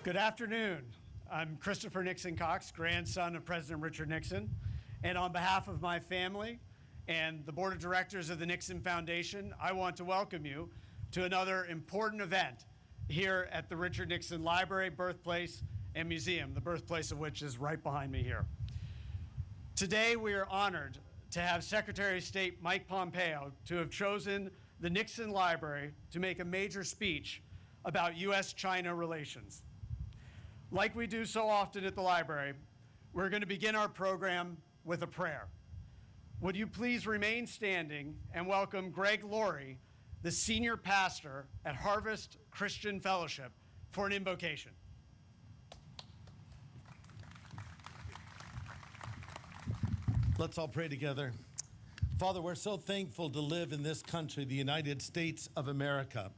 Good afternoon. I'm Christopher Nixon Cox, grandson of President Richard Nixon. And on behalf of my family and the board of directors of the Nixon Foundation, I want to welcome you to another important event here at the Richard Nixon Library, Birthplace, and Museum, the birthplace of which is right behind me here. Today, we are honored to have Secretary of State Mike Pompeo to have chosen the Nixon Library to make a major speech about U.S. China relations. Like we do so often at the library, we're going to begin our program with a prayer. Would you please remain standing and welcome Greg Laurie, the senior pastor at Harvest Christian Fellowship, for an invocation. Let's all pray together. Father, we're so thankful to live in this country, the United States of America.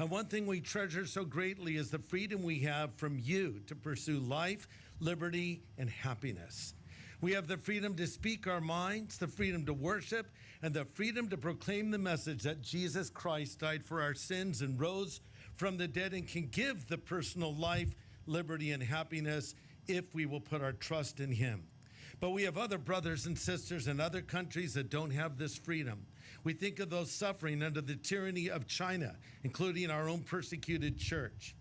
And one thing we treasure so greatly is the freedom we have from you to pursue life, liberty, and happiness. We have the freedom to speak our minds, the freedom to worship, and the freedom to proclaim the message that Jesus Christ died for our sins and rose from the dead and can give the personal life, liberty, and happiness if we will put our trust in him. But we have other brothers and sisters in other countries that don't have this freedom. We think of those suffering under the tyranny of China, including our own persecuted church.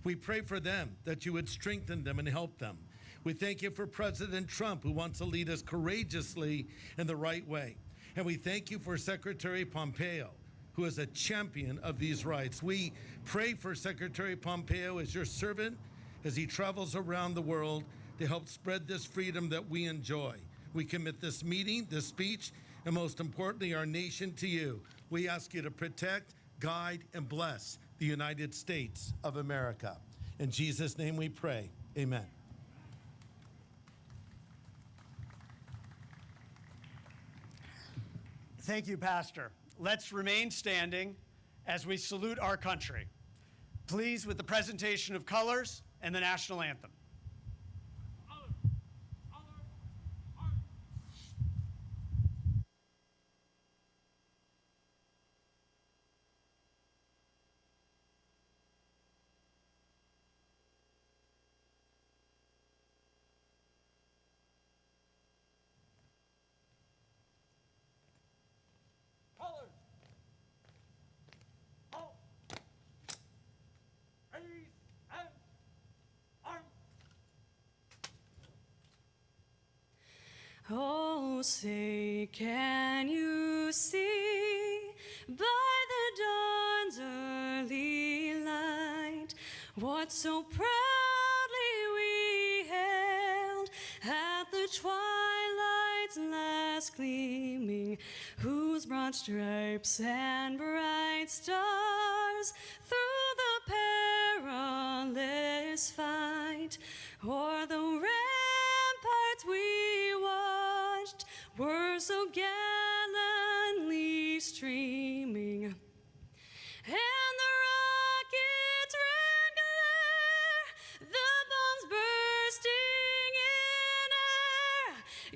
We pray for them, that you would strengthen them and help them. We thank you for President Trump, who wants to lead us courageously in the right way. And we thank you for Secretary Pompeo, who is a champion of these rights. We pray for Secretary Pompeo as your servant, as he travels around the world to help spread this freedom that we enjoy. We commit this meeting, this speech, and most importantly, our nation to you. We ask you to protect, guide, and bless the United States of America. In Jesus' name we pray, amen. Thank you, Pastor. Let's remain standing as we salute our country. Please, with the presentation of colors and the national anthem. Oh, say, can you see by the dawn's early light what so proudly we hailed at the twilight's last gleaming, whose broad stripes and bright stars through the perilous fight o'er the ramparts we watched were so gallantly streaming, and the rockets' red glare, the bombs bursting in air,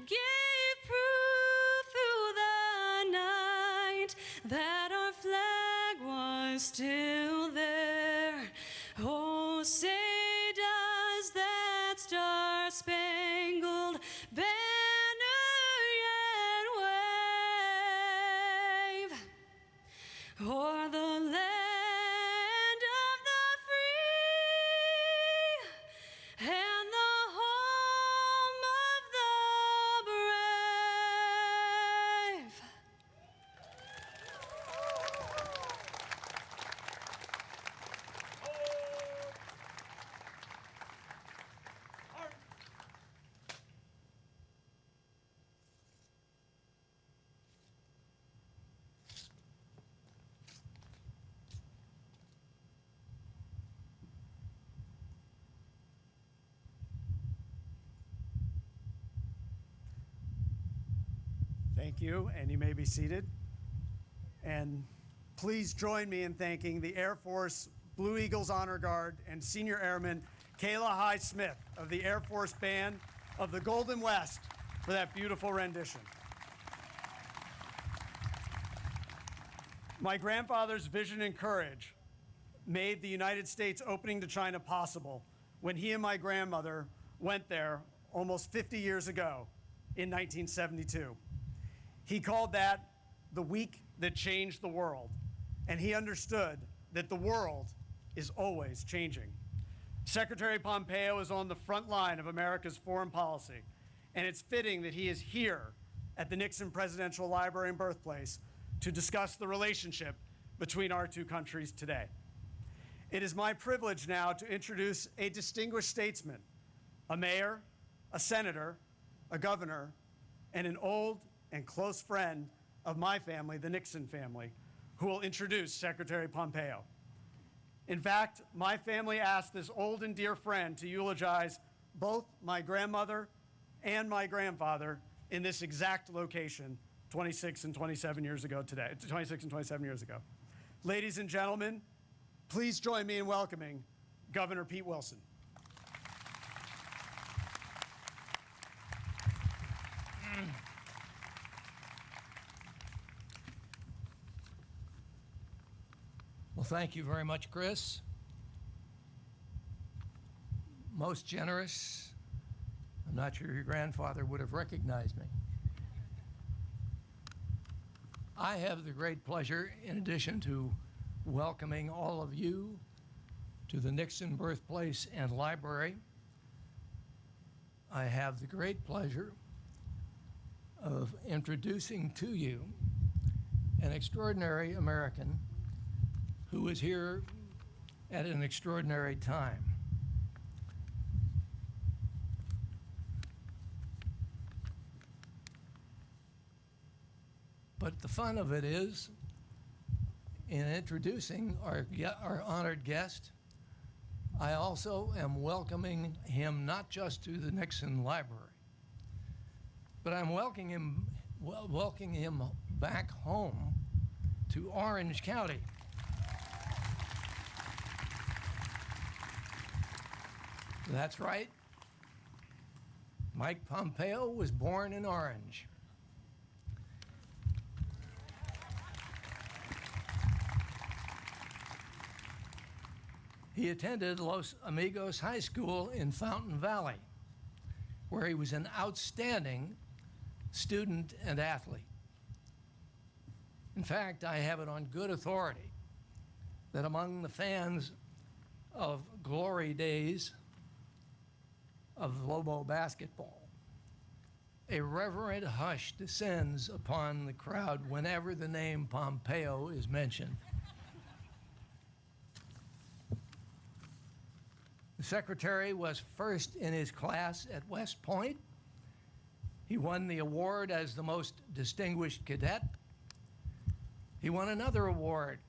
gave proof through the night that our flag was still there. Oh, say does that star-spangled banner yet wave o'er the land of the free and the home of the brave? Thank you, and you may be seated. And please join me in thanking the Air Force Blue Eagles Honor Guard and Senior Airman Kayla High-Smith of the Air Force Band of the Golden West for that beautiful rendition. My grandfather's vision and courage made the United States opening to China possible when he and my grandmother went there almost 50 years ago in 1972. He called that the week that changed the world, and he understood that the world is always changing. Secretary Pompeo is on the front line of America's foreign policy, and it's fitting that he is here at the Nixon Presidential Library and Birthplace to discuss the relationship between our two countries today. It is my privilege now to introduce a distinguished statesman, a mayor, a senator, a governor, and an old and close friend of my family, the Nixon family, who will introduce Secretary Pompeo. In fact, my family asked this old and dear friend to eulogize both my grandmother and my grandfather in this exact location 26 and 27 years ago today, 26 and 27 years ago. Ladies and gentlemen, please join me in welcoming Governor Pete Wilson. Well, thank you very much, Chris. Most generous. I'm not sure your grandfather would have recognized me. I have the great pleasure, in addition to welcoming all of you to the Nixon Birthplace and Library, I have the great pleasure of introducing to you an extraordinary American who is here at an extraordinary time. But the fun of it is, in introducing our honored guest, I also am welcoming him not just to the Nixon Library, but I'm welcoming him back home to Orange County. That's right. Mike Pompeo was born in Orange. He attended Los Amigos High School in Fountain Valley, where he was an outstanding student and athlete. In fact, I have it on good authority that among the fans of glory days of Lobo basketball, a reverent hush descends upon the crowd whenever the name Pompeo is mentioned. The secretary was first in his class at West Point. He won the award as the most distinguished cadet. He won another award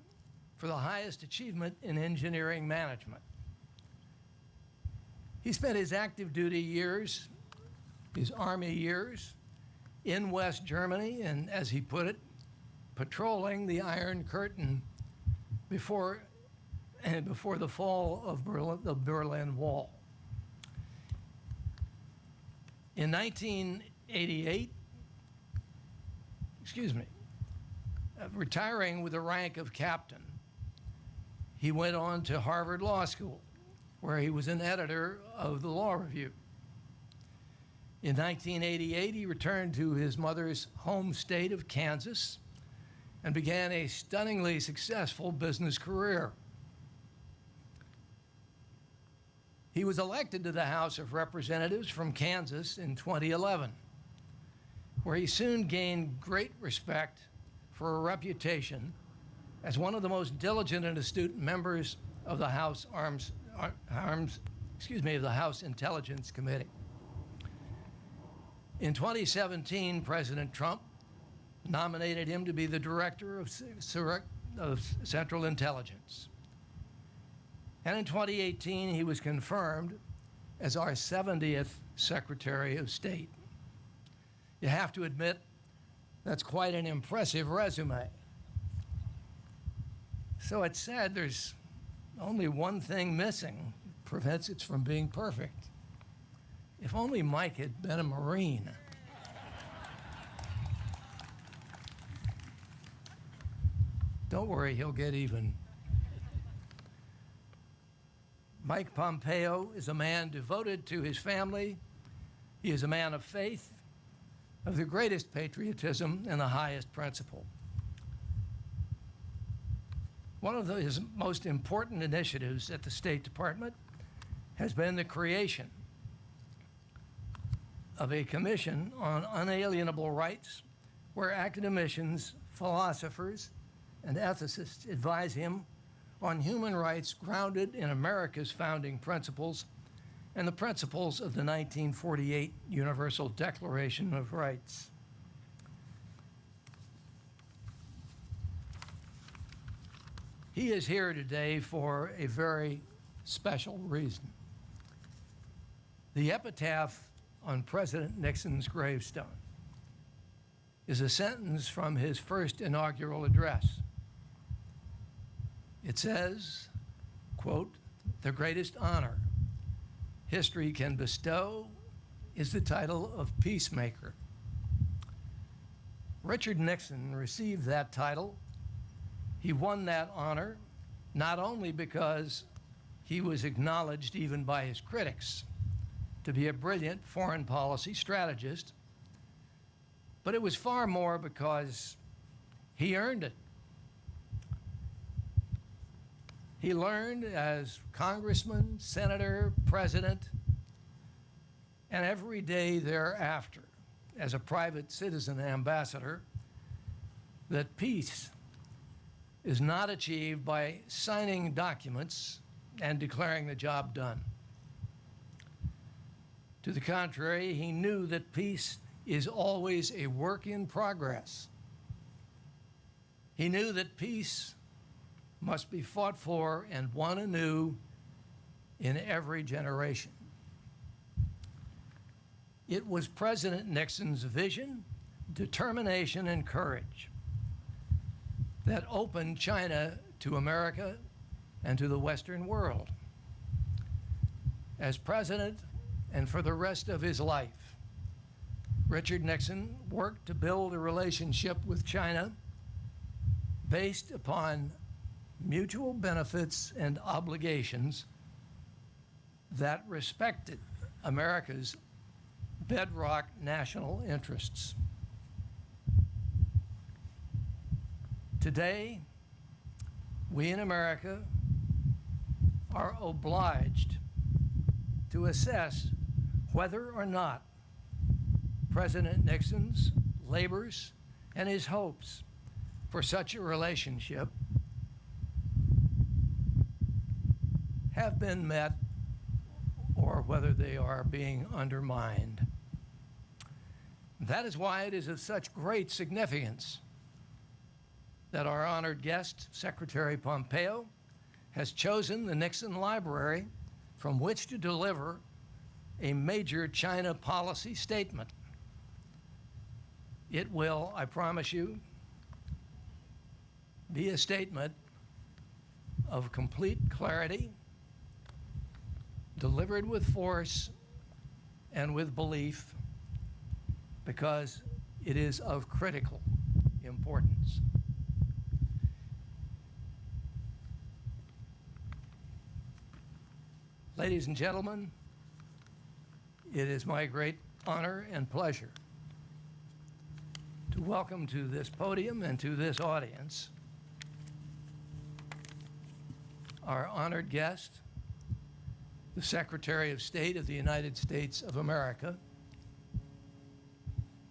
for the highest achievement in engineering management. He spent his active duty years, his Army years, in West Germany and, as he put it, patrolling the Iron Curtain before the fall of the Berlin Wall. In 1988, retiring with the rank of captain, he went on to Harvard Law School, where he was an editor of the Law Review. In 1988, he returned to his mother's home state of Kansas and began a stunningly successful business career. He was elected to the House of Representatives from Kansas in 2011, where he soon gained great respect for a reputation as one of the most diligent and astute members of the House of the House Intelligence Committee. In 2017, President Trump nominated him to be the director of Central Intelligence. And in 2018, he was confirmed as our 70th Secretary of State. You have to admit, that's quite an impressive resume. So it's sad there's only one thing missing, prevents it from being perfect. If only Mike had been a Marine. Don't worry, he'll get even. Mike Pompeo is a man devoted to his family. He is a man of faith, of the greatest patriotism and the highest principle. One of his most important initiatives at the State Department has been the creation of a commission on unalienable rights, where academicians, philosophers, and ethicists advise him on human rights grounded in America's founding principles and the principles of the 1948 Universal Declaration of Rights. He is here today for a very special reason. The epitaph on President Nixon's gravestone is a sentence from his first inaugural address. It says, quote, "The greatest honor history can bestow is the title of peacemaker." Richard Nixon received that title. He won that honor not only because he was acknowledged even by his critics to be a brilliant foreign policy strategist, but it was far more because he earned it. He learned as congressman, senator, president, and every day thereafter as a private citizen ambassador that peace is not achieved by signing documents and declaring the job done. To the contrary, he knew that peace is always a work in progress. He knew that peace must be fought for and won anew in every generation. It was President Nixon's vision, determination, and courage that opened China to America and to the Western world. As president, and for the rest of his life, Richard Nixon worked to build a relationship with China based upon mutual benefits and obligations that respected America's bedrock national interests. Today, we in America are obliged to assess whether or not President Nixon's labors and his hopes for such a relationship have been met or whether they are being undermined. That is why it is of such great significance that our honored guest, Secretary Pompeo, has chosen the Nixon Library from which to deliver a major China policy statement. It will, I promise you, be a statement of complete clarity, delivered with force and with belief, because it is of critical importance. Ladies and gentlemen, it is my great honor and pleasure to welcome to this podium and to this audience our honored guest, the Secretary of State of the United States of America,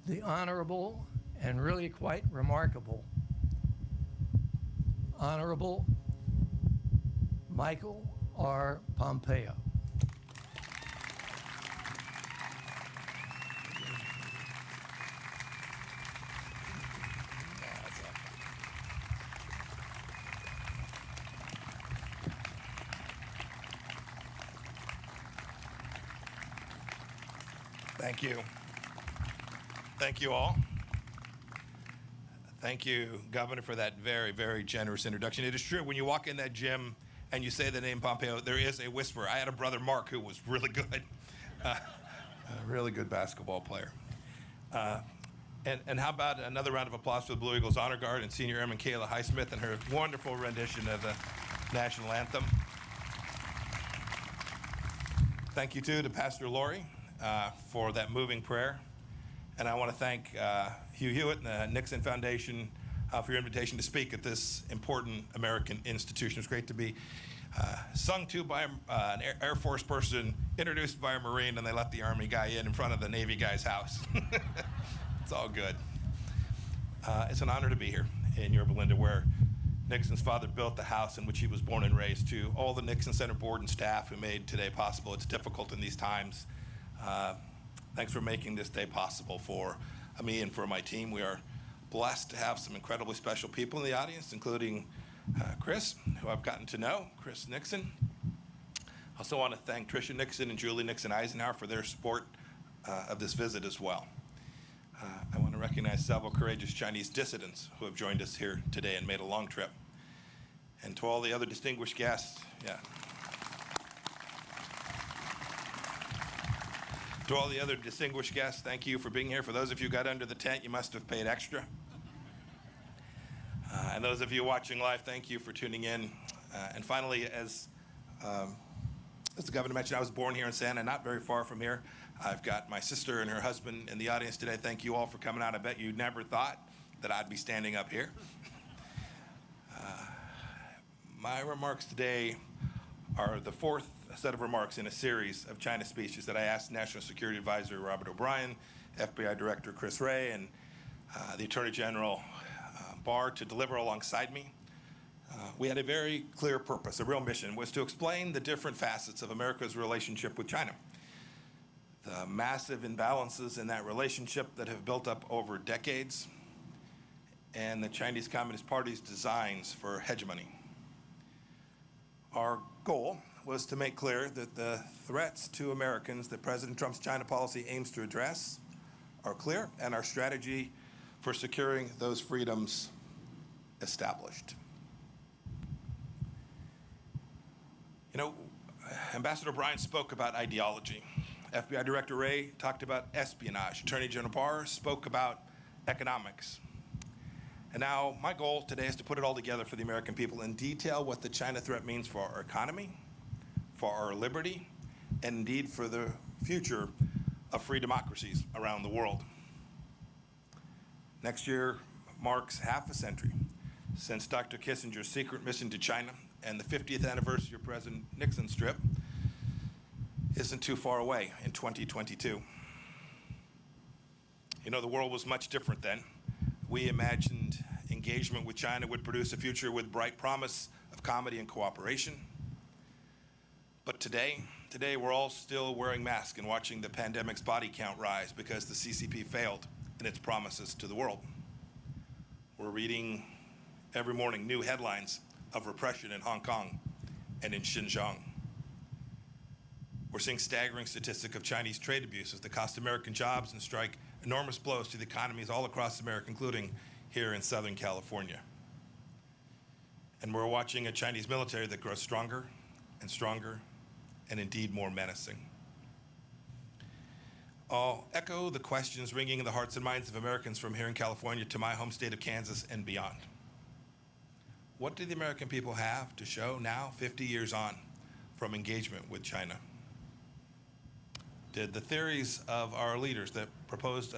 the Honorable and really quite remarkable Honorable Michael R. Pompeo. Thank you. Thank you all. Thank you, Governor, for that very, very generous introduction. It is true, when you walk in that gym and you say the name Pompeo, there is a whisper. I had a brother, Mark, who was really good, a really good basketball player. And how about another round of applause for the Blue Eagles Honor Guard and Senior Airman Kayla Highsmith and her wonderful rendition of the national anthem. Thank you, too, to Pastor Lori for that moving prayer. And I want to thank Hugh Hewitt and the Nixon Foundation for your invitation to speak at this important American institution. It's great to be sung to by an Air Force person, introduced by a Marine, and they let the Army guy in front of the Navy guy's house. It's all good. It's an honor to be here in Yorba Linda, where Nixon's father built the house in which he was born and raised. To all the Nixon Center board and staff who made today possible. It's difficult in these times. Thanks for making this day possible for me and for my team. We are blessed to have some incredibly special people in the audience, including Chris, who I've gotten to know, Chris Nixon. I also want to thank Tricia Nixon and Julie Nixon Eisenhower for their support of this visit as well. I want to recognize several courageous Chinese dissidents who have joined us here today and made a long trip. And to all the other distinguished guests, To all the other distinguished guests, thank you for being here. For those of you who got under the tent, you must have paid extra. And those of you watching live, thank you for tuning in. And finally, as the governor mentioned, I was born here in Santa, not very far from here. I've got my sister and her husband in the audience today. Thank you all for coming out. I bet you never thought that I'd be standing up here. My remarks today are the fourth set of remarks in a series of China speeches that I asked National Security Advisor Robert O'Brien, FBI Director Chris Wray, and the Attorney General Barr to deliver alongside me. We had a very clear purpose, a real mission, was to explain the different facets of America's relationship with China. The massive imbalances in that relationship that have built up over decades, and the Chinese Communist Party's designs for hegemony. Our goal was to make clear that the threats to Americans that President Trump's China policy aims to address are clear, and our strategy for securing those freedoms established. You know, Ambassador O'Brien spoke about ideology. FBI Director Wray talked about espionage. Attorney General Barr spoke about economics. And now my goal today is to put it all together for the American people and detail what the China threat means for our economy, for our liberty, and indeed for the future of free democracies around the world. Next year marks half a century since Dr. Kissinger's secret mission to China, and the 50th anniversary of President Nixon's trip isn't too far away in 2022. You know, the world was much different then. We imagined engagement with China would produce a future with bright promise of comedy and cooperation. But today we're all still wearing masks and watching the pandemic's body count rise because the CCP failed in its promises to the world. We're reading every morning new headlines of repression in Hong Kong and in Xinjiang. We're seeing staggering statistics of Chinese trade abuses that cost American jobs and strike enormous blows to the economies all across America, including here in Southern California. And we're watching a Chinese military that grows stronger and stronger and indeed more menacing. I'll echo the questions ringing in the hearts and minds of Americans from here in California to my home state of Kansas and beyond. What do the American people have to show now, 50 years on, from engagement with China? Did the theories of our leaders that proposed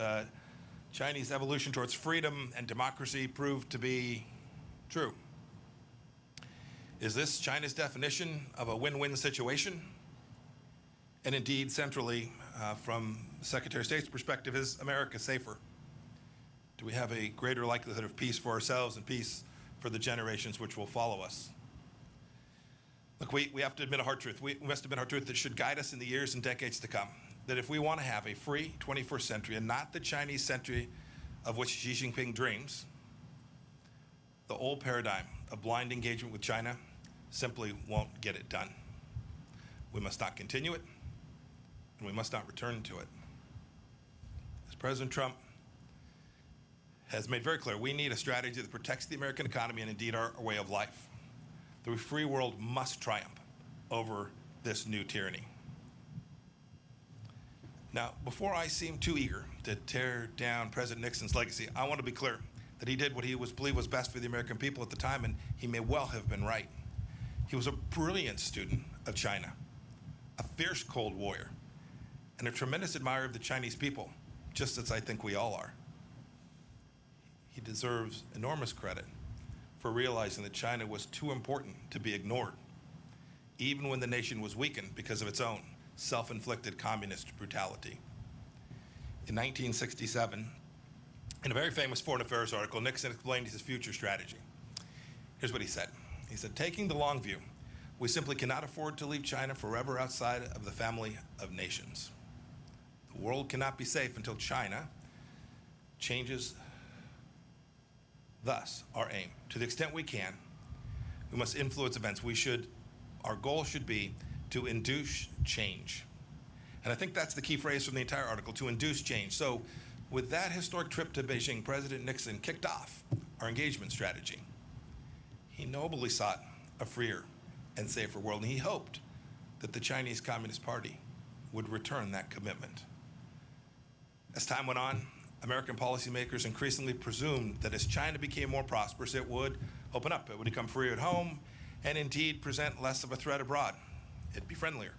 Chinese evolution towards freedom and democracy prove to be true? Is this China's definition of a win-win situation? And indeed, centrally, from Secretary of State's perspective, is America safer? Do we have a greater likelihood of peace for ourselves and peace for the generations which will follow us? Look, we have to admit a hard truth. We must admit a hard truth that should guide us in the years and decades to come. That if we want to have a free 21st century and not the Chinese century of which Xi Jinping dreams, the old paradigm of blind engagement with China simply won't get it done. We must not continue it, and we must not return to it. As President Trump has made very clear, we need a strategy that protects the American economy and indeed our way of life. The free world must triumph over this new tyranny. Now, before I seem too eager to tear down President Nixon's legacy, I want to be clear that he did what he believed was best for the American people at the time, and he may well have been right. He was a brilliant student of China, a fierce cold warrior, and a tremendous admirer of the Chinese people, just as I think we all are. He deserves enormous credit for realizing that China was too important to be ignored, even when the nation was weakened because of its own self-inflicted communist brutality. In 1967, in a very famous foreign affairs article, Nixon explained his future strategy. Here's what he said. He said, taking the long view, we simply cannot afford to leave China forever outside of the family of nations. The world cannot be safe until China changes. Thus, our aim, to the extent we can, we must influence events. Our goal should be to induce change. And I think that's the key phrase from the entire article, to induce change. So with that historic trip to Beijing, President Nixon kicked off our engagement strategy. He nobly sought a freer and safer world, and he hoped that the Chinese Communist Party would return that commitment. As time went on, American policymakers increasingly presumed that as China became more prosperous, it would open up, it would become freer at home, and indeed present less of a threat abroad. It'd be friendlier.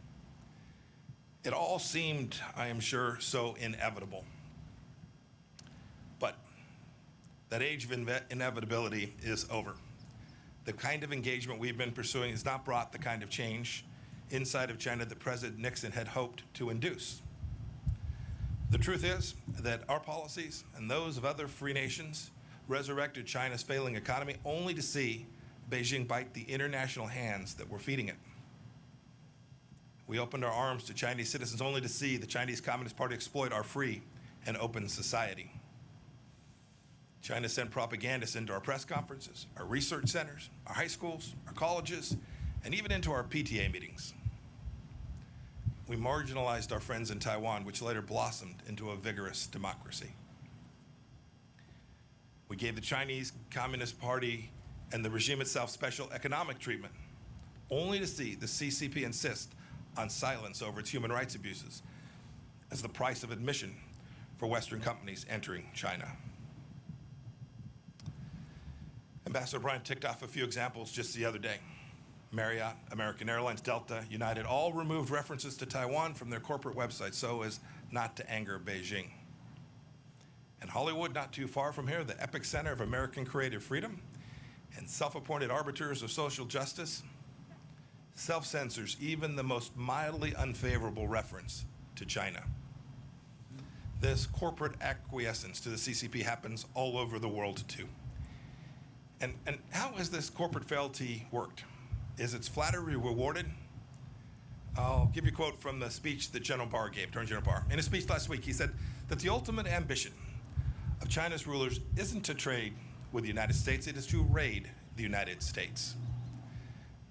It all seemed, I am sure, so inevitable. But that age of inevitability is over. The kind of engagement we've been pursuing has not brought the kind of change inside of China that President Nixon had hoped to induce. The truth is that our policies and those of other free nations resurrected China's failing economy only to see Beijing bite the international hands that were feeding it. We opened our arms to Chinese citizens only to see the Chinese Communist Party exploit our free and open society. China sent propagandists into our press conferences, our research centers, our high schools, our colleges, and even into our PTA meetings. We marginalized our friends in Taiwan, which later blossomed into a vigorous democracy. We gave the Chinese Communist Party and the regime itself special economic treatment, only to see the CCP insist on silence over its human rights abuses as the price of admission for Western companies entering China. Ambassador Bryan ticked off a few examples just the other day. Marriott, American Airlines, Delta, United all removed references to Taiwan from their corporate websites so as not to anger Beijing. And Hollywood, not too far from here, the epicenter of American creative freedom and self-appointed arbiters of social justice, self-censors even the most mildly unfavorable reference to China. This corporate acquiescence to the CCP happens all over the world too. And how has this corporate fealty worked? Is its flattery rewarded? I'll give you a quote from the speech that General Barr gave, Attorney General Barr. In a speech last week, he said that the ultimate ambition of China's rulers isn't to trade with the United States, it is to raid the United States.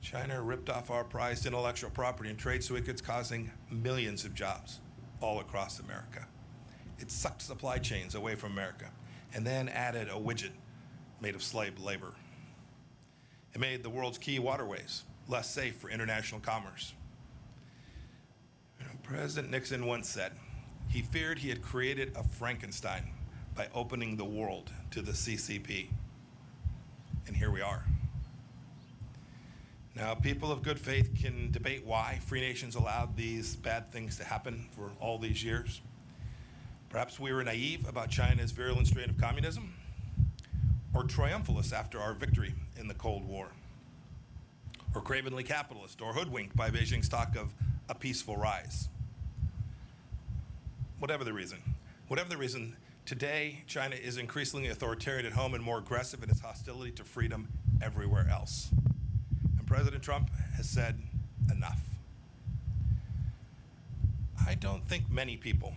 China ripped off our prized intellectual property and trade secrets, causing millions of jobs all across America. It sucked supply chains away from America and then added a widget made of slave labor. It made the world's key waterways less safe for international commerce. President Nixon once said he feared he had created a Frankenstein by opening the world to the CCP. And here we are. Now, people of good faith can debate why free nations allowed these bad things to happen for all these years. Perhaps we were naive about China's virulent strain of communism, or triumphalist after our victory in the Cold War, or cravenly capitalist, or hoodwinked by Beijing's talk of a peaceful rise. Whatever the reason, today China is increasingly authoritarian at home and more aggressive in its hostility to freedom everywhere else. And President Trump has said enough. I don't think many people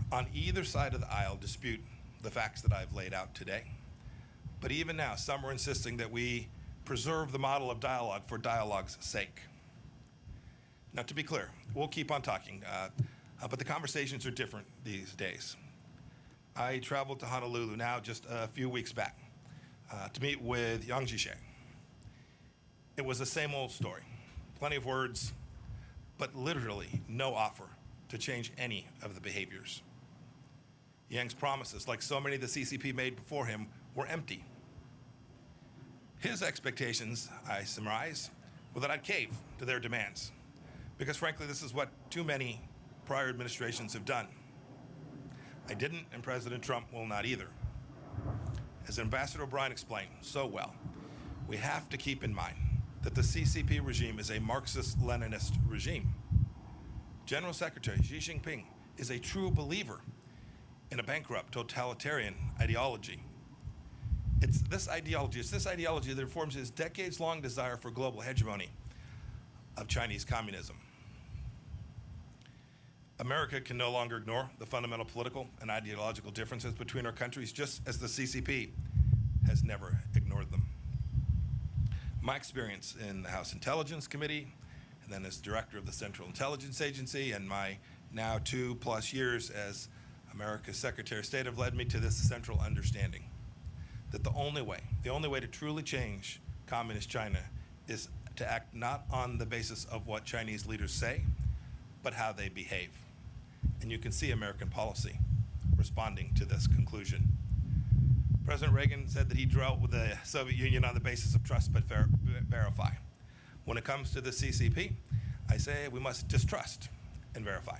on either side of the aisle dispute the facts that I've laid out today. But even now, some are insisting that we preserve the model of dialogue for dialogue's sake. Now, to be clear, we'll keep on talking, but the conversations are different these days. I traveled to Honolulu now just a few weeks back to meet with Yang Jiechi. It was the same old story. Plenty of words, but literally no offer to change any of the behaviors. Yang's promises, like so many the CCP made before him, were empty. His expectations, I surmise, were that I'd cave to their demands. Because frankly, this is what too many prior administrations have done. I didn't, and President Trump will not either. As Ambassador O'Brien explained so well, we have to keep in mind that the CCP regime is a Marxist-Leninist regime. General Secretary Xi Jinping is a true believer in a bankrupt totalitarian ideology. It's this ideology that informs his decades-long desire for global hegemony of Chinese communism. America can no longer ignore the fundamental political and ideological differences between our countries, just as the CCP has never ignored them. My experience in the House Intelligence Committee, and then as director of the Central Intelligence Agency, and my now 2+ years as America's Secretary of State have led me to this central understanding that the only way to truly change communist China is to act not on the basis of what Chinese leaders say, but how they behave. And you can see American policy responding to this conclusion. President Reagan said that he dealt with the Soviet Union on the basis of trust but verify. When it comes to the CCP, I say we must distrust and verify.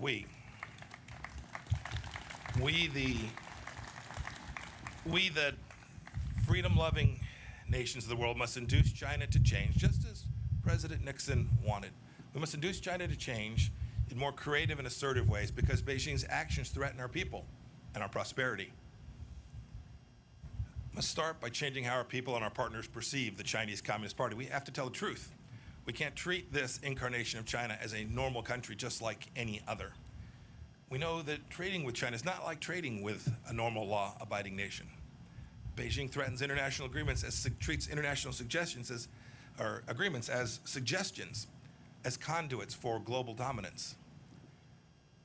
We the freedom-loving nations of the world must induce China to change, just as President Nixon wanted. We must induce China to change in more creative and assertive ways because Beijing's actions threaten our people and our prosperity. Let's start by changing how our people and our partners perceive the Chinese Communist Party. We have to tell the truth. We can't treat this incarnation of China as a normal country just like any other. We know that trading with China is not like trading with a normal law-abiding nation. Beijing threatens international agreements treats international agreements as suggestions, as conduits for global dominance.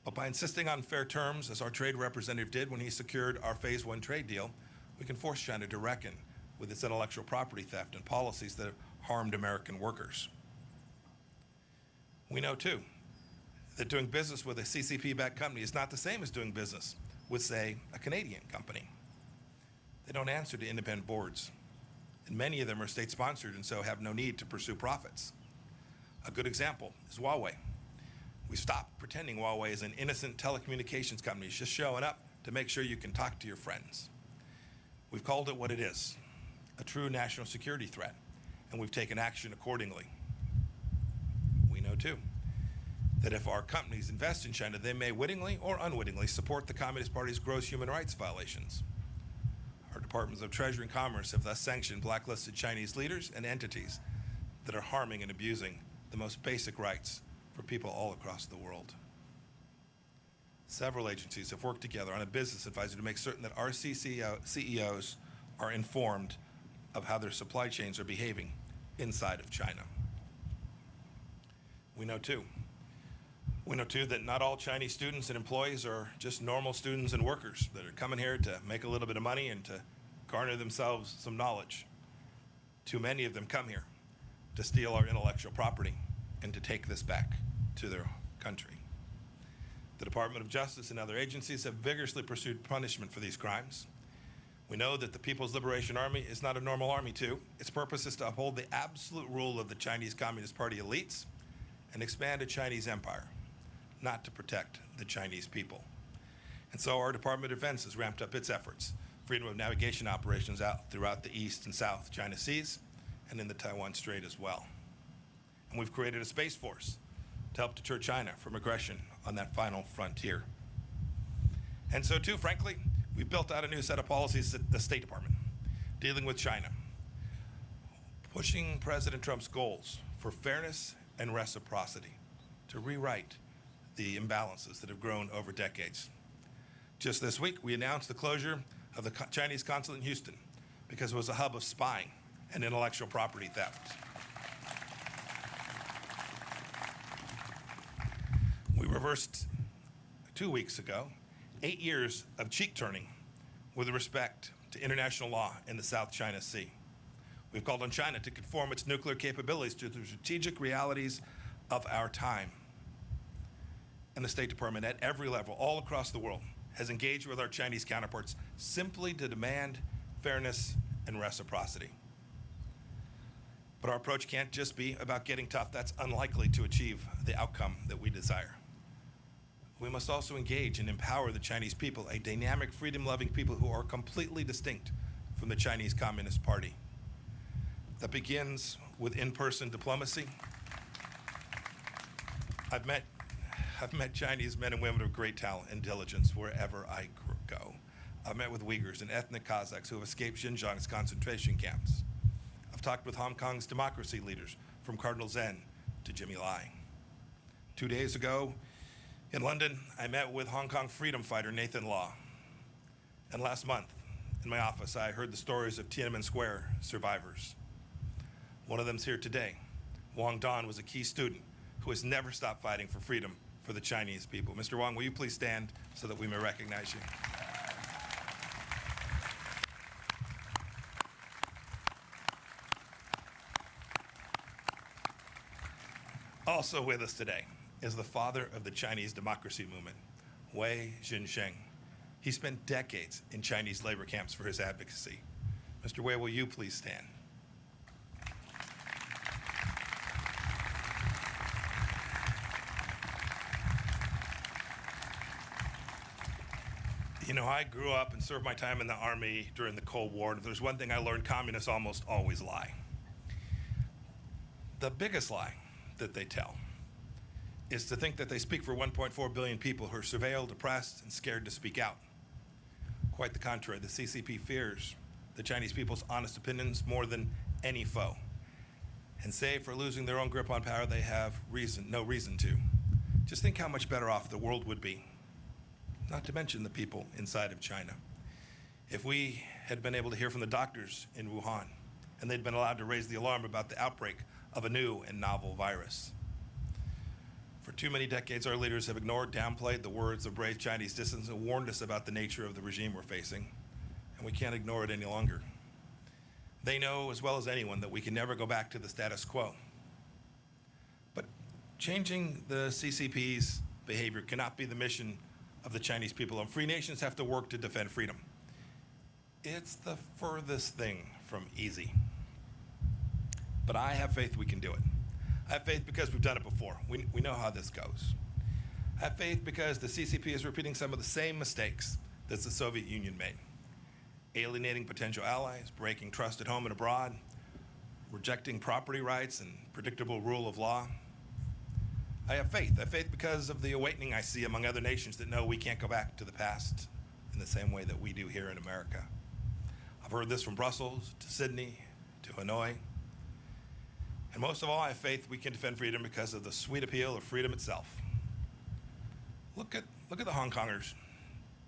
But by insisting on fair terms, as our trade representative did when he secured our Phase 1 trade deal, we can force China to reckon with its intellectual property theft and policies that have harmed American workers. We know, too, that doing business with a CCP-backed company is not the same as doing business with, say, a Canadian company. They don't answer to independent boards, and many of them are state-sponsored and so have no need to pursue profits. A good example is Huawei. We stopped pretending Huawei is an innocent telecommunications company just showing up to make sure you can talk to your friends. We've called it what it is, a true national security threat, and we've taken action accordingly. We know, too, that if our companies invest in China, they may wittingly or unwittingly support the Communist Party's gross human rights violations. Our Departments of Treasury and Commerce have thus sanctioned blacklisted Chinese leaders and entities that are harming and abusing the most basic rights for people all across the world. Several agencies have worked together on a business advisor to make certain that our CEOs are informed of how their supply chains are behaving inside of China. We know too that not all Chinese students and employees are just normal students and workers that are coming here to make a little bit of money and to garner themselves some knowledge. Too many of them come here to steal our intellectual property and to take this back to their country. The Department of Justice and other agencies have vigorously pursued punishment for these crimes. We know that the People's Liberation Army is not a normal army too. Its purpose is to uphold the absolute rule of the Chinese Communist Party elites and expand a Chinese empire, not to protect the Chinese people. And so our Department of Defense has ramped up its efforts, freedom of navigation operations out throughout the East and South China Seas and in the Taiwan Strait as well. And we've created a space force to help deter China from aggression on that final frontier. And so too, frankly, we've built out a new set of policies at the State Department dealing with China, pushing President Trump's goals for fairness and reciprocity to rewrite the imbalances that have grown over decades. Just this week, we announced the closure of the Chinese consulate in Houston because it was a hub of spying and intellectual property theft. We reversed 2 weeks ago 8 years of cheek turning with respect to international law in the South China Sea. We've called on China to conform its nuclear capabilities to the strategic realities of our time. And the State Department at every level, all across the world, has engaged with our Chinese counterparts simply to demand fairness and reciprocity. But our approach can't just be about getting tough. That's unlikely to achieve the outcome that we desire. We must also engage and empower the Chinese people, a dynamic, freedom-loving people who are completely distinct from the Chinese Communist Party. That begins with in-person diplomacy. I've met Chinese men and women of great talent and diligence wherever I go. I've met with Uyghurs and ethnic Kazakhs who have escaped Xinjiang's concentration camps. I've talked with Hong Kong's democracy leaders, from Cardinal Zen to Jimmy Lai. 2 days ago in London, I met with Hong Kong freedom fighter Nathan Law. And last month, in my office, I heard the stories of Tiananmen Square survivors. One of them's here today. Wang Dan was a key student who has never stopped fighting for freedom for the Chinese people. Mr. Wang, will you please stand so that we may recognize you? Also with us today is the father of the Chinese democracy movement, Wei Jinsheng. He spent decades in Chinese labor camps for his advocacy. Mr. Wei, will you please stand? You know, I grew up and served my time in the Army during the Cold War, and if there's one thing I learned, communists almost always lie. The biggest lie that they tell is to think that they speak for 1.4 billion people who are surveilled, oppressed, and scared to speak out. Quite the contrary, the CCP fears the Chinese people's honest opinions more than any foe. And save for losing their own grip on power, they have no reason to. Just think how much better off the world would be, not to mention the people inside of China, if we had been able to hear from the doctors in Wuhan and they'd been allowed to raise the alarm about the outbreak of a new and novel virus. For too many decades, our leaders have ignored, downplayed the words of brave Chinese dissidents and warned us about the nature of the regime we're facing, and we can't ignore it any longer. They know as well as anyone that we can never go back to the status quo. But changing the CCP's behavior cannot be the mission of the Chinese people, and free nations have to work to defend freedom. It's the furthest thing from easy. But I have faith we can do it. I have faith because we've done it before. We know how this goes. I have faith because the CCP is repeating some of the same mistakes that the Soviet Union made. Alienating potential allies, breaking trust at home and abroad, rejecting property rights and predictable rule of law. I have faith. I have faith because of the awakening I see among other nations that know we can't go back to the past in the same way that we do here in America. I've heard this from Brussels to Sydney to Hanoi. And most of all, I have faith we can defend freedom because of the sweet appeal of freedom itself. Look at the Hong Kongers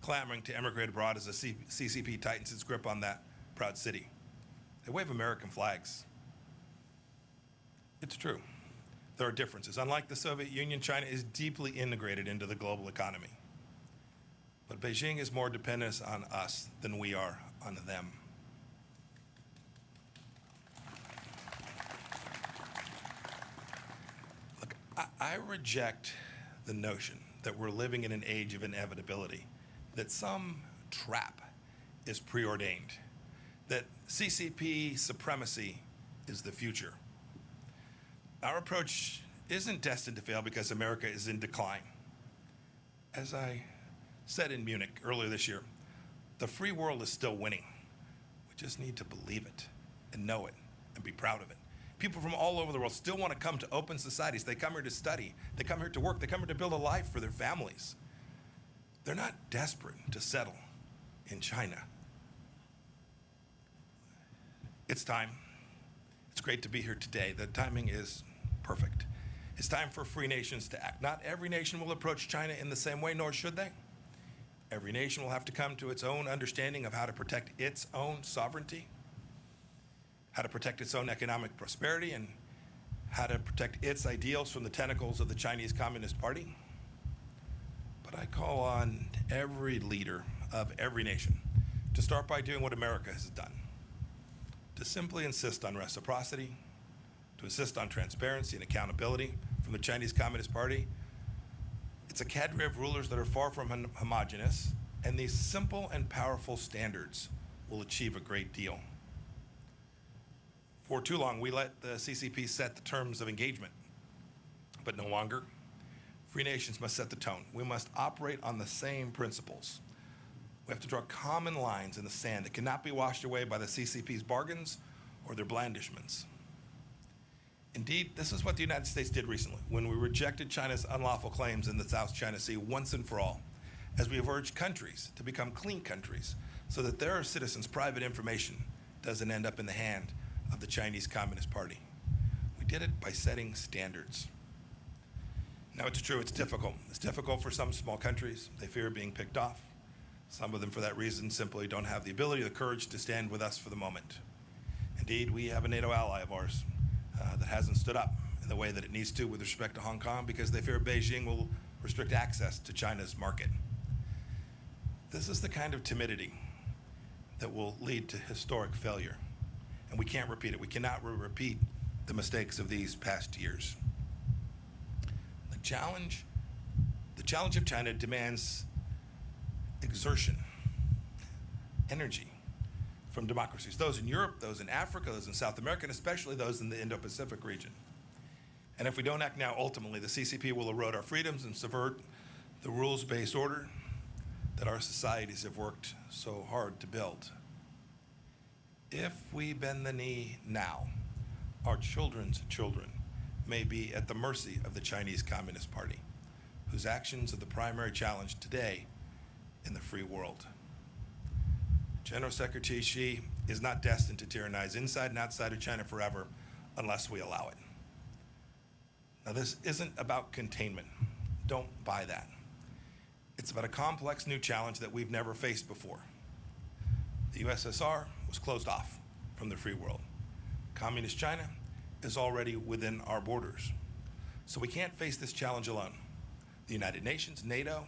clamoring to emigrate abroad as the CCP tightens its grip on that proud city. They wave American flags. It's true. There are differences. Unlike the Soviet Union, China is deeply integrated into the global economy. But Beijing is more dependent on us than we are on them. Look, I reject the notion that we're living in an age of inevitability, that some trap is preordained, that CCP supremacy is the future. Our approach isn't destined to fail because America is in decline. As I said in Munich earlier this year, the free world is still winning. We just need to believe it and know it and be proud of it. People from all over the world still want to come to open societies. They come here to study. They come here to work. They come here to build a life for their families. They're not desperate to settle in China. It's time. It's great to be here today. The timing is perfect. It's time for free nations to act. Not every nation will approach China in the same way, nor should they. Every nation will have to come to its own understanding of how to protect its own sovereignty, how to protect its own economic prosperity, and how to protect its ideals from the tentacles of the Chinese Communist Party. But I call on every leader of every nation to start by doing what America has done, to simply insist on reciprocity, to insist on transparency and accountability from the Chinese Communist Party. It's a cadre of rulers that are far from homogenous, and these simple and powerful standards will achieve a great deal. For too long, we let the CCP set the terms of engagement, but no longer. Free nations must set the tone. We must operate on the same principles. We have to draw common lines in the sand that cannot be washed away by the CCP's bargains or their blandishments. Indeed, this is what the United States did recently when we rejected China's unlawful claims in the South China Sea once and for all, as we have urged countries to become clean countries so that their citizens' private information doesn't end up in the hand of the Chinese Communist Party. We did it by setting standards. Now, it's true, it's difficult. It's difficult for some small countries. They fear being picked off. Some of them, for that reason, simply don't have the ability or the courage to stand with us for the moment. Indeed, we have a NATO ally of ours that hasn't stood up in the way that it needs to with respect to Hong Kong because they fear Beijing will restrict access to China's market. This is the kind of timidity that will lead to historic failure, and we can't repeat it. We cannot repeat the mistakes of these past years. The challenge of China demands exertion, energy from democracies, those in Europe, those in Africa, those in South America, and especially those in the Indo-Pacific region. And if we don't act now, ultimately, the CCP will erode our freedoms and subvert the rules-based order that our societies have worked so hard to build. If we bend the knee now, our children's children may be at the mercy of the Chinese Communist Party, whose actions are the primary challenge today in the free world. General Secretary Xi is not destined to tyrannize inside and outside of China forever unless we allow it. Now, this isn't about containment. Don't buy that. It's about a complex new challenge that we've never faced before. The USSR was closed off from the free world. Communist China is already within our borders. So we can't face this challenge alone. The United Nations, NATO,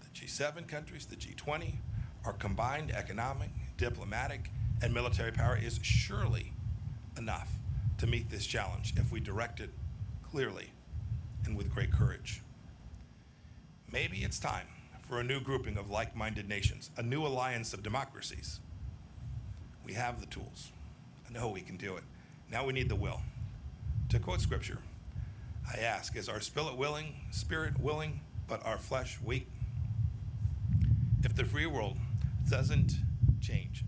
the G7 countries, the G20, our combined economic, diplomatic, and military power is surely enough to meet this challenge if we direct it clearly and with great courage. Maybe it's time for a new grouping of like-minded nations, a new alliance of democracies. We have the tools. I know we can do it. Now we need the will. To quote scripture, I ask, is our spirit willing, but our flesh weak? If the free world doesn't change,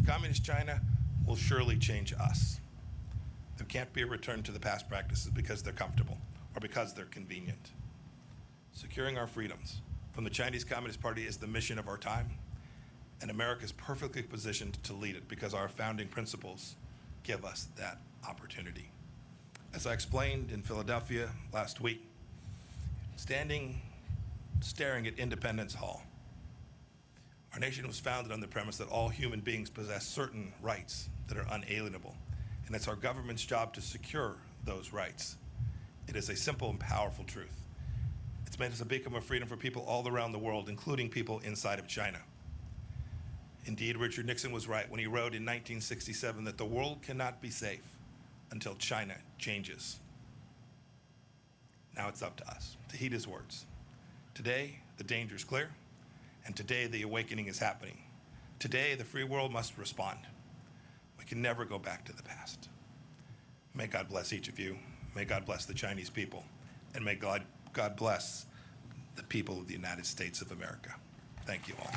Communist China will surely change us. There can't be a return to the past practices because they're comfortable or because they're convenient. Securing our freedoms from the Chinese Communist Party is the mission of our time, and America is perfectly positioned to lead it because our founding principles give us that opportunity. As I explained in Philadelphia last week, staring at Independence Hall, our nation was founded on the premise that all human beings possess certain rights that are unalienable, and it's our government's job to secure those rights. It is a simple and powerful truth. It's made us a beacon of freedom for people all around the world, including people inside of China. Indeed, Richard Nixon was right when he wrote in 1967 that the world cannot be safe until China changes. Now it's up to us to heed his words. Today, the danger is clear, and today the awakening is happening. Today, the free world must respond. We can never go back to the past. May God bless each of you. May God bless the Chinese people, and may God bless the people of the United States of America. Thank you all.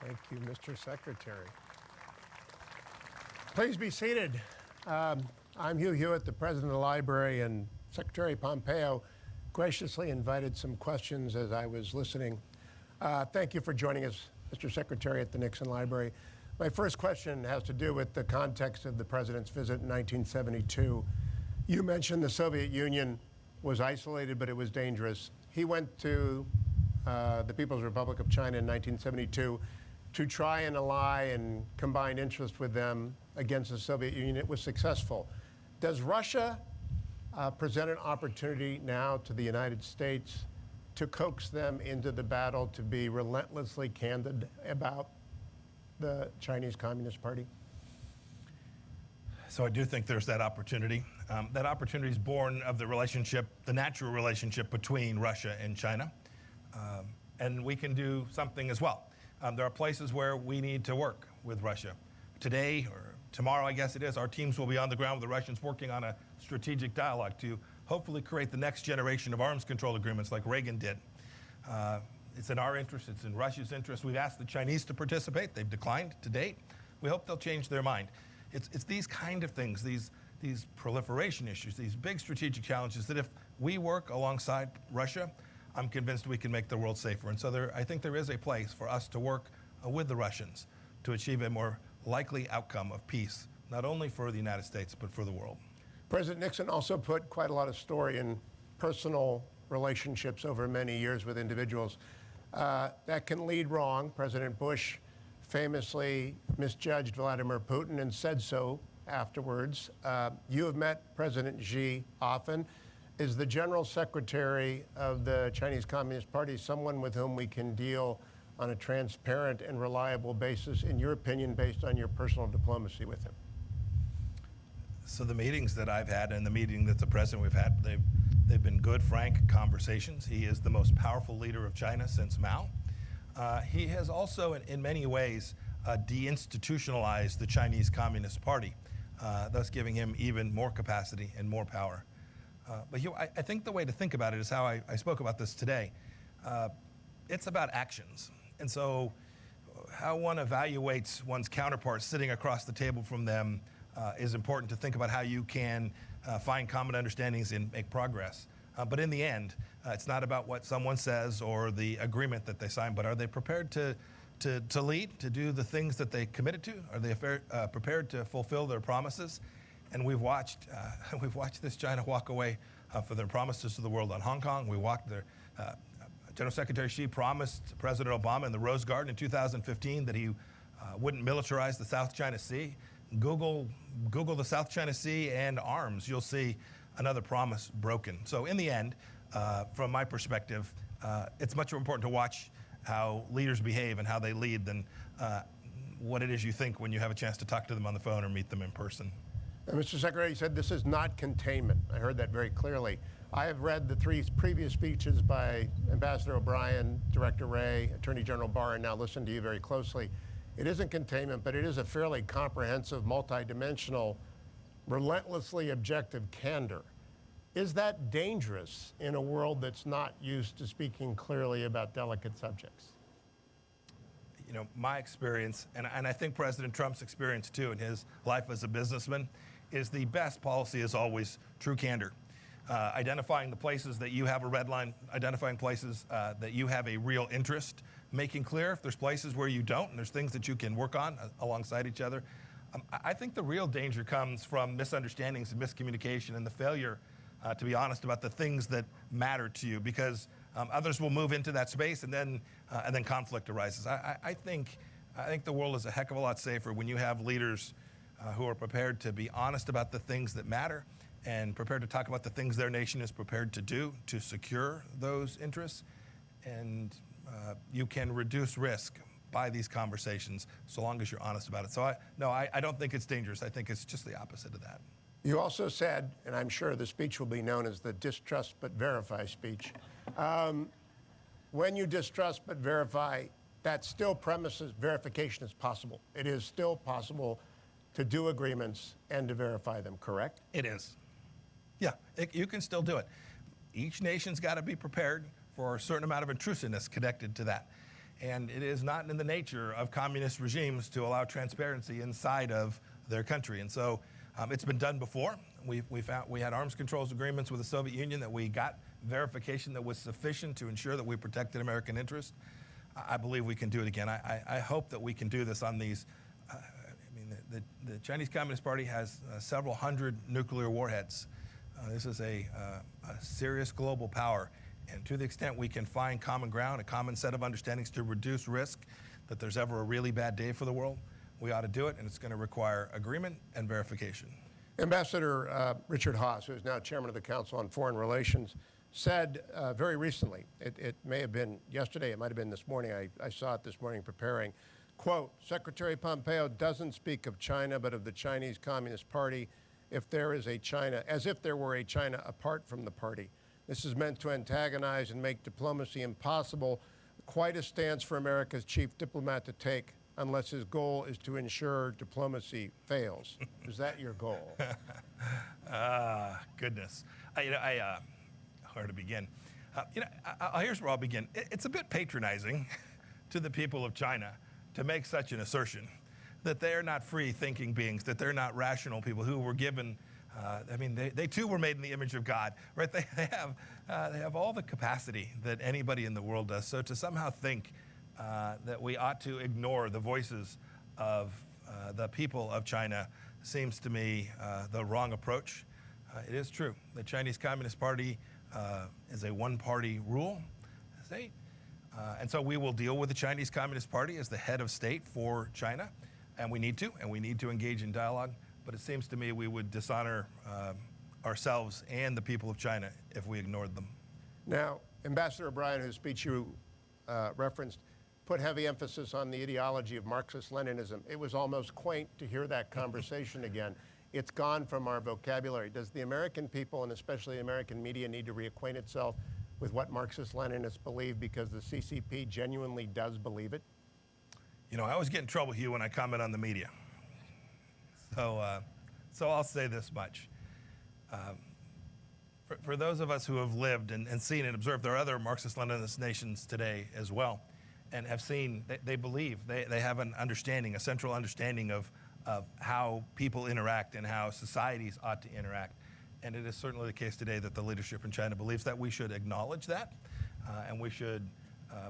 Thank you, Mr. Secretary. Please be seated. I'm Hugh Hewitt, the president of the library, and Secretary Pompeo graciously invited some questions as I was listening. Thank you for joining us, Mr. Secretary, at the Nixon Library. My first question has to do with the context of the president's visit in 1972. You mentioned the Soviet Union was isolated, but it was dangerous. He went to the People's Republic of China in 1972 to try and ally and combine interest with them against the Soviet Union. It was successful. Does Russia present an opportunity now to the United States to coax them into the battle to be relentlessly candid about the Chinese Communist Party? So I do think there's that opportunity. That opportunity is born of the relationship, the natural relationship between Russia and China. And we can do something as well. There are places where we need to work with Russia. Today, or tomorrow, I guess it is, our teams will be on the ground with the Russians working on a strategic dialogue to hopefully create the next generation of arms control agreements like Reagan did. It's in our interest, it's in Russia's interest. We've asked the Chinese to participate. They've declined to date. We hope they'll change their mind. It's these kind of things, these proliferation issues, these big strategic challenges that if we work alongside Russia, I'm convinced we can make the world safer. And so I think there is a place for us to work with the Russians to achieve a more likely outcome of peace, not only for the United States, but for the world. President Nixon also put quite a lot of story in personal relationships over many years with individuals. That can lead wrong. President Bush famously misjudged Vladimir Putin and said so afterwards. You have met President Xi often. Is the General Secretary of the Chinese Communist Party someone with whom we can deal on a transparent and reliable basis, in your opinion, based on your personal diplomacy with him? So the meetings that I've had and the meeting that the president we've had, they've been good, frank conversations. He is the most powerful leader of China since Mao. He has also, in many ways, deinstitutionalized the Chinese Communist Party, thus giving him even more capacity and more power. But I think the way to think about it is how I spoke about this today. It's about actions. And so how one evaluates one's counterparts sitting across the table from them is important to think about how you can find common understandings and make progress. But in the end, it's not about what someone says or the agreement that they sign, but are they prepared to lead, to do the things that they committed to? Are they prepared to fulfill their promises? And we've watched this China walk away for their promises to the world on Hong Kong. We walked their General Secretary Xi promised President Obama in the Rose Garden in 2015 that he wouldn't militarize the South China Sea. Google the South China Sea and arms. You'll see another promise broken. So in the end, from my perspective, it's much more important to watch how leaders behave and how they lead than what it is you think when you have a chance to talk to them on the phone or meet them in person. Mr. Secretary, you said this is not containment. I heard that very clearly. I have read the 3 previous speeches by Ambassador O'Brien, Director Wray, Attorney General Barr, and now listened to you very closely. It isn't containment, but it is a fairly comprehensive, multidimensional, relentlessly objective candor. Is that dangerous in a world that's not used to speaking clearly about delicate subjects? You know, my experience, and I think President Trump's experience too in his life as a businessman, is the best policy is always true candor. Identifying the places that you have a red line, identifying places that you have a real interest, making clear if there's places where you don't and there's things that you can work on alongside each other. I think the real danger comes from misunderstandings and miscommunication and the failure to be honest about the things that matter to you, because others will move into that space and then conflict arises. I think the world is a heck of a lot safer when you have leaders who are prepared to be honest about the things that matter and prepared to talk about the things their nation is prepared to do to secure those interests. And you can reduce risk by these conversations so long as you're honest about it. So I don't think it's dangerous. I think it's just the opposite of that. You also said, and I'm sure the speech will be known as the distrust but verify speech. When you distrust but verify, that still premises verification is possible. It is still possible to do agreements and to verify them, correct? It is. Yeah, you can still do it. Each nation's got to be prepared for a certain amount of intrusiveness connected to that. And it is not in the nature of communist regimes to allow transparency inside of their country. And so it's been done before. We had arms controls agreements with the Soviet Union that we got verification that was sufficient to ensure that we protected American interests. I believe we can do it again. I hope that we can do this on these. The Chinese Communist Party has several hundred nuclear warheads. This is a serious global power. And to the extent we can find common ground, a common set of understandings to reduce risk that there's ever a really bad day for the world, we ought to do it, and it's going to require agreement and verification. Ambassador Richard Haass, who is now chairman of the Council on Foreign Relations, said very recently, it may have been yesterday, it might have been this morning, I saw it this morning preparing, Quote, Secretary Pompeo doesn't speak of China, but of the Chinese Communist Party if there is a China, as if there were a China apart from the party. This is meant to antagonize and make diplomacy impossible, quite a stance for America's chief diplomat to take unless his goal is to ensure diplomacy fails. Is that your goal? Goodness. Where to begin? Here's where I'll begin. It's a bit patronizing to the people of China to make such an assertion that they're not free-thinking beings, that they're not rational people who were given, they too were made in the image of God, right? They have all the capacity that anybody in the world does. So to somehow think that we ought to ignore the voices of the people of China seems to me the wrong approach. It is true. The Chinese Communist Party is a one-party rule state. And so we will deal with the Chinese Communist Party as the head of state for China. And we need to engage in dialogue. But it seems to me we would dishonor ourselves and the people of China if we ignored them. Now, Ambassador O'Brien, whose speech you referenced, put heavy emphasis on the ideology of Marxist-Leninism. It was almost quaint to hear that conversation again. It's gone from our vocabulary. Does the American people, and especially the American media, need to reacquaint itself with what Marxist-Leninists believe because the CCP genuinely does believe it? You know, I always get in trouble, Hugh, when I comment on the media. So I'll say this much. For those of us who have lived and seen and observed, there are other Marxist-Leninist nations today as well, and have seen, they believe, they have an understanding, a central understanding of how people interact and how societies ought to interact. And it is certainly the case today that the leadership in China believes that. We should acknowledge that, and we should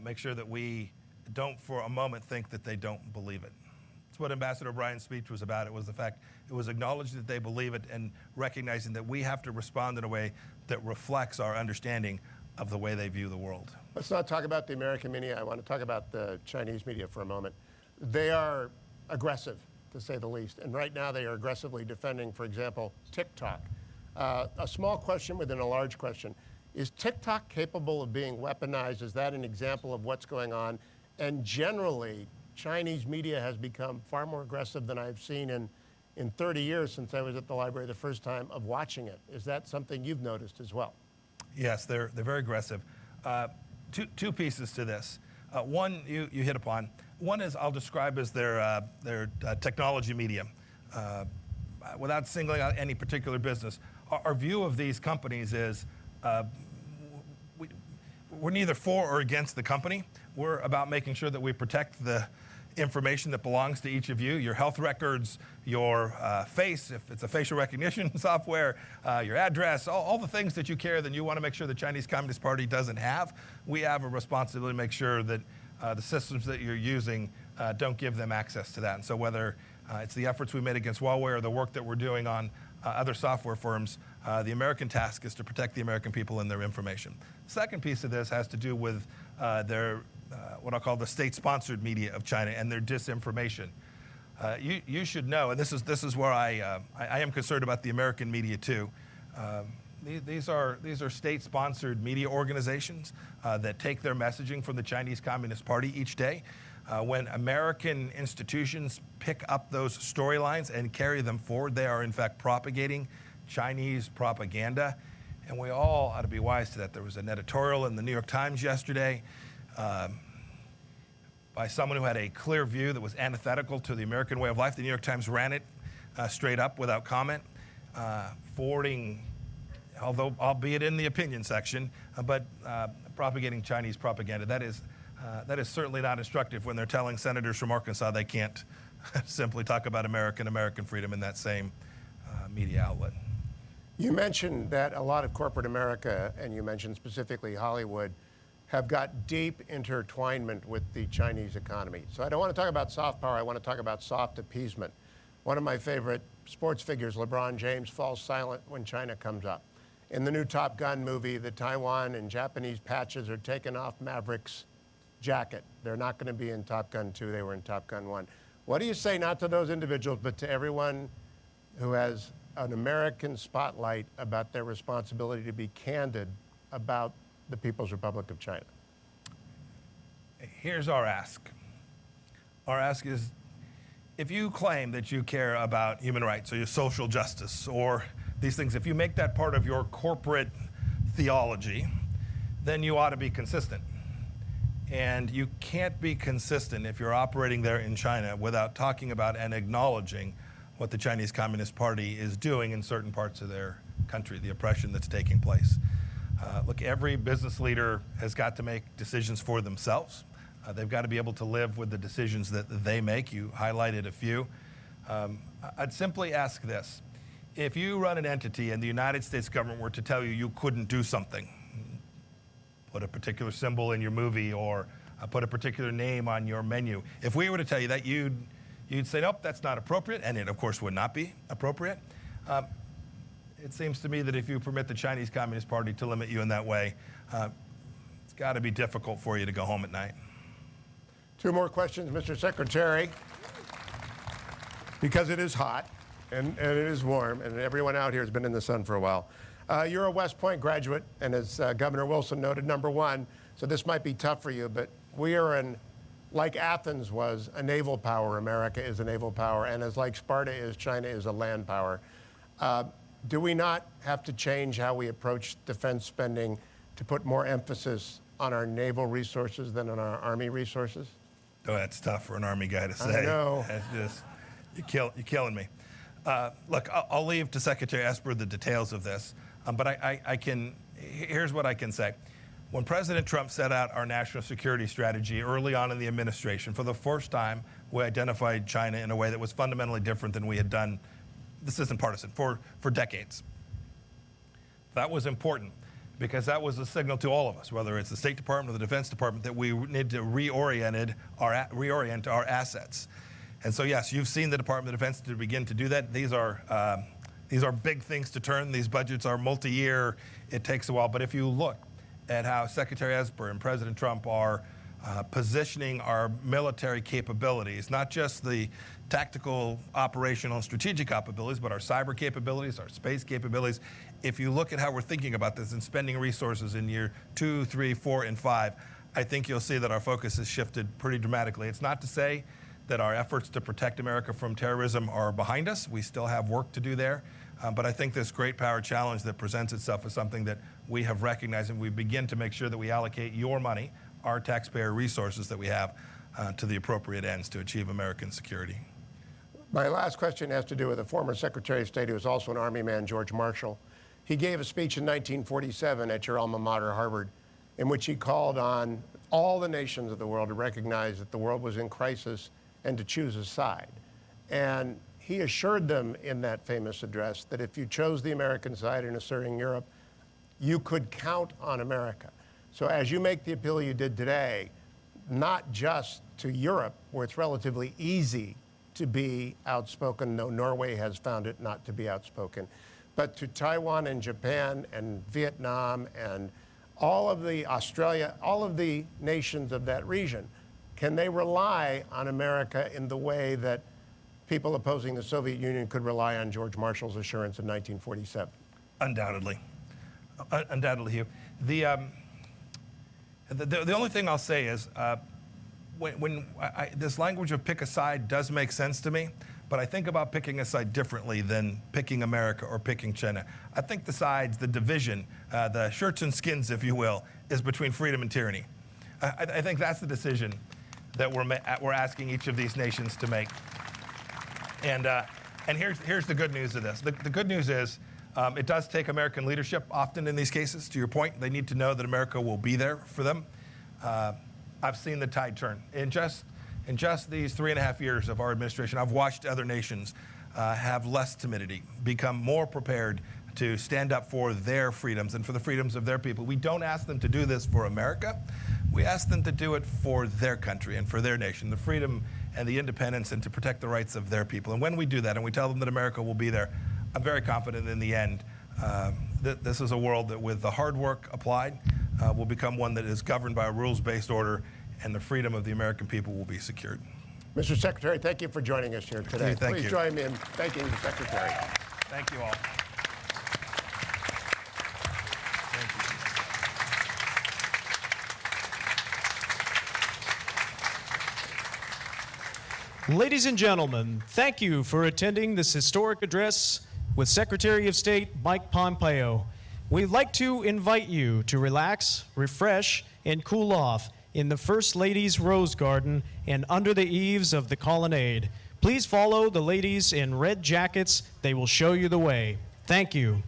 make sure that we don't for a moment think that they don't believe it. It's what Ambassador O'Brien's speech was about. It was the fact it was acknowledged that they believe it and recognizing that we have to respond in a way that reflects our understanding of the way they view the world. Let's not talk about the American media. I want to talk about the Chinese media for a moment. They are aggressive, to say the least. And right now they are aggressively defending, for example, TikTok. A small question within a large question. Is TikTok capable of being weaponized? Is that an example of what's going on? And generally, Chinese media has become far more aggressive than I've seen in 30 years since I was at the library the first time of watching it. Is that something you've noticed as well? Yes, they're very aggressive. Two pieces to this. One you hit upon. One is I'll describe as their technology media. Without singling out any particular business, our view of these companies is we're neither for or against the company. We're about making sure that we protect the information that belongs to each of you, your health records, your face, if it's a facial recognition software, your address, all the things that you carry that you want to make sure the Chinese Communist Party doesn't have. We have a responsibility to make sure that the systems that you're using don't give them access to that. And so whether it's the efforts we made against Huawei or the work that we're doing on other software firms, the American task is to protect the American people and their information. The second piece of this has to do with their what I'll call the state-sponsored media of China and their disinformation. You should know, and this is where I am concerned about the American media too. These are state-sponsored media organizations that take their messaging from the Chinese Communist Party each day. When American institutions pick up those storylines and carry them forward, they are in fact propagating Chinese propaganda, and we all ought to be wise to that. There was an editorial in the New York Times yesterday by someone who had a clear view that was antithetical to the American way of life. The New York Times ran it straight up without comment, forwarding, although albeit in the opinion section, but propagating Chinese propaganda. That is certainly not instructive when they're telling senators from Arkansas they can't simply talk about American freedom in that same media outlet. You mentioned that a lot of corporate America, and you mentioned specifically Hollywood, have got deep intertwinement with the Chinese economy. So I don't want to talk about soft power, I want to talk about soft appeasement. One of my favorite sports figures, LeBron James, falls silent when China comes up. In the new Top Gun movie, the Taiwan and Japanese patches are taken off Maverick's jacket. They're not going to be in Top Gun 2, they were in Top Gun 1. What do you say, not to those individuals, but to everyone who has an American spotlight about their responsibility to be candid about the People's Republic of China? Here's our ask. our ask is, if you claim that you care about human rights or your social justice or these things, if you make that part of your corporate theology, then you ought to be consistent. And you can't be consistent if you're operating there in China without talking about and acknowledging what the Chinese Communist Party is doing in certain parts of their country, the oppression that's taking place. Look, every business leader has got to make decisions for themselves. They've got to be able to live with the decisions that they make. You highlighted a few. I'd simply ask this. If you run an entity and the United States government were to tell you you couldn't do something, put a particular symbol in your movie or put a particular name on your menu, if we were to tell you that, you'd say, nope, that's not appropriate, and it, of course, would not be appropriate. It seems to me that if you permit the Chinese Communist Party to limit you in that way, it's got to be difficult for you to go home at night. 2 more questions, Mr. Secretary. Because it is hot and it is warm, and everyone out here has been in the sun for a while. You're a West Point graduate, and as Governor Wilson noted, #1, so this might be tough for you, but we are in, like Athens was, a naval power. America is a naval power, and as like Sparta is, China is a land power. Do we not have to change how we approach defense spending to put more emphasis on our naval resources than on our Army resources? Oh, that's tough for an Army guy to say. I know. That's just, you're killing me. Look, I'll leave to Secretary Esper the details of this, but here's what I can say. When President Trump set out our national security strategy early on in the administration, for the first time, we identified China in a way that was fundamentally different than we had done, this isn't partisan, for decades. That was important because that was a signal to all of us, whether it's the State Department or the Defense Department, that we need to reorient our assets. And so, yes, you've seen the Department of Defense to begin to do that. These are big things to turn. These budgets are multi-year. It takes a while. But if you look at how Secretary Esper and President Trump are positioning our military capabilities, not just the tactical, operational, and strategic capabilities, but our cyber capabilities, our space capabilities. If you look at how we're thinking about this and spending resources in year 2, 3, 4, and 5, I think you'll see that our focus has shifted pretty dramatically. It's not to say that our efforts to protect America from terrorism are behind us. We still have work to do there. But I think this great power challenge that presents itself is something that we have recognized, and we begin to make sure that we allocate your money, our taxpayer resources that we have, to the appropriate ends to achieve American security. My last question has to do with a former Secretary of State who was also an Army man, George Marshall. He gave a speech in 1947 at your alma mater, Harvard, in which he called on all the nations of the world to recognize that the world was in crisis and to choose a side. And he assured them in that famous address that if you chose the American side in asserting Europe, you could count on America. So as you make the appeal you did today, not just to Europe, where it's relatively easy to be outspoken, though Norway has found it not to be outspoken, but to Taiwan and Japan and Vietnam and all of the Australia, all of the nations of that region, can they rely on America in the way that people opposing the Soviet Union could rely on George Marshall's assurance in 1947? Undoubtedly. Undoubtedly, Hugh. The only thing I'll say is this language of pick a side does make sense to me, but I think about picking a side differently than picking America or picking China. I think the sides, the division, the shirts and skins, if you will, is between freedom and tyranny. I think that's the decision that we're asking each of these nations to make. And here's the good news of this. The good news is it does take American leadership often in these cases. To your point, they need to know that America will be there for them. I've seen the tide turn. In just these 3.5 years of our administration, I've watched other nations have less timidity, become more prepared to stand up for their freedoms and for the freedoms of their people. We don't ask them to do this for America. We ask them to do it for their country and for their nation, the freedom and the independence, and to protect the rights of their people. And when we do that and we tell them that America will be there, I'm very confident in the end that this is a world that, with the hard work applied, will become one that is governed by a rules-based order, and the freedom of the American people will be secured. Mr. Secretary, thank you for joining us here today. Thank you. Please join me in thanking the Secretary. Thank you all. Ladies and gentlemen, thank you for attending this historic address with Secretary of State Mike Pompeo. We'd like to invite you to relax, refresh, and cool off in the First Lady's Rose Garden and under the eaves of the colonnade. Please follow the ladies in red jackets. They will show you the way. Thank you.